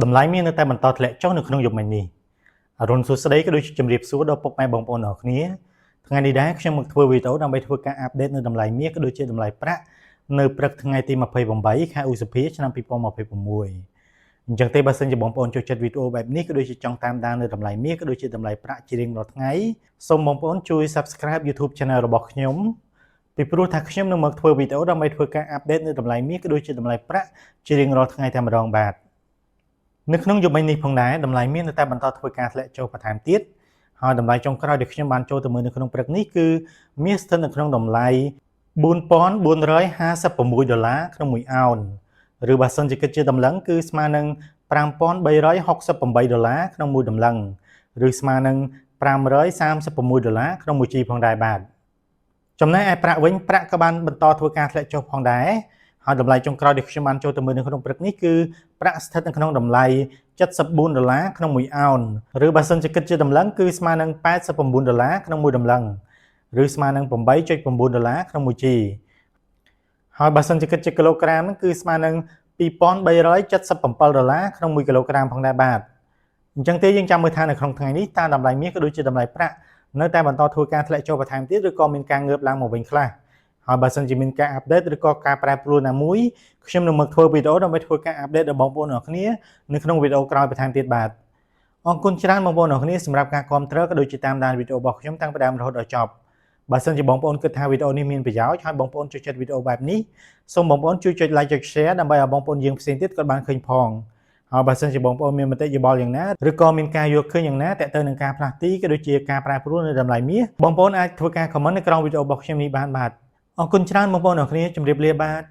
តម្លៃមាននៅតែបន្តធ្លាក់ចុះនៅក្នុងយុគមិញនេះអរុនសួស្តីក៏ដូចជាជំរាបសួរដល់ពុកម៉ែបងប្អូនអរគ្នាថ្ងៃនេះដែរខ្ញុំមកធ្វើវីដេអូដើម្បីធ្វើការអាប់ដេតនៅតម្លៃមាសក៏ដូចជាតម្លៃប្រាក់នៅព្រឹកថ្ងៃទី28ខែឧសភាឆ្នាំ2026អញ្ចឹងទេបើសិនជាបងប្អូនចូលចិត្តវីដេអូបែបនេះក៏ដូចជាចង់តាមដាននៅតម្លៃមាសក៏ដូចជាតម្លៃប្រាក់ជារៀងរាល់ថ្ងៃសូមបងប្អូនជួយ Subscribe YouTube Channel របស់ខ្ញុំពីព្រោះថាខ្ញុំនឹងមកធ្វើវីដេអូដើម្បីធ្វើការអាប់ដេតនៅតម្លៃមាសក៏ដូចជាតម្លៃប្រាក់ជារៀងរាល់ថ្ងៃតែម្ដងបាទនៅក្នុងយុគមិញនេះផងដែរតម្លៃមាសនៅតែបន្តធ្វើការធ្លាក់ចុះបន្ថែមទៀតហើយតម្លៃចុងក្រោយដែលខ្ញុំបានចូលទៅមើលនៅក្នុងព្រឹកនេះគឺមាសស្ថិតនៅក្នុងតម្លៃ$4,456ក្នុង1អោនឬបើសិនជាគិតជាតម្លឹងគឺស្មើនឹង$5,368ក្នុង1តម្លឹងឬស្មើនឹង$536ក្នុង1ជីផងដែរបាទចំណែកឯប្រាក់វិញប្រាក់ក៏បានបន្តធ្វើការធ្លាក់ចុះផងដែរហើយតម្លៃចុងក្រោយដែលខ្ញុំបានចូលទៅមើលនៅក្នុងព្រឹកនេះគឺប្រាក់ស្ថិតនៅក្នុងតម្លៃ$74ក្នុង1អោនឬបើសិនជាគិតជាតម្លឹងគឺស្មើនឹង$89ក្នុង1តម្លឹងឬស្មើនឹង$8.9ក្នុង1ជីហើយបើសិនជាគិតជាគីឡូក្រាមគឺស្មើនឹង$2,377ក្នុង1គីឡូក្រាមផងដែរបាទអញ្ចឹងទេយើងចាំមើលថានៅក្នុងថ្ងៃនេះតើតម្លៃមាសក៏ដូចជាតម្លៃប្រាក់នៅតែបន្តធ្វើការធ្លាក់ចុះបន្ថែមទៀតឬក៏មានការងើបឡើងមកវិញខ្លះហើយបើសិនជាមានការអាប់ដេតឬក៏ការប្រែប្រួលណាមួយខ្ញុំនឹងមកធ្វើវីដេអូដើម្បីធ្វើការអាប់ដេតដល់បងប្អូនអរគ្នានៅក្នុងវីដេអូក្រោយបន្ថែមទៀតបាទអរគុណច្រើនបងប្អូនអរគ្នាសម្រាប់ការគាំទ្រក៏ដូចជាតាមដានវីដេអូរបស់ខ្ញុំតាំងពីដើមរហូតដល់ចប់បើសិនជាបងប្អូនគិតថាវីដេអូនេះមានប្រយោជន៍ហើយបងប្អូនចូលចិត្តវីដេអូបែបនេះសូមបងប្អូនជួយចុច like ចុច share ដើម្បីឲ្យបងប្អូនយើងផ្សេងទៀតក៏បានឃើញផងហើយបើសិនជាបងប្អូនមានមតិយោបល់យ៉ាងណាឬក៏មានការយល់ឃើញយ៉ាងណាទាក់ទងនឹងការផ្លាស់ទីក៏ដូចជាការប្រែប្រួលនៅតម្លៃមាសបងប្អូនអាចធ្វើការ comment នៅក្រោមវីដេអូរបស់ខ្ញុំនេះបានបាទអរគុណច្រើនបងប្អូនអរគ្នាជម្រាបលាបាទ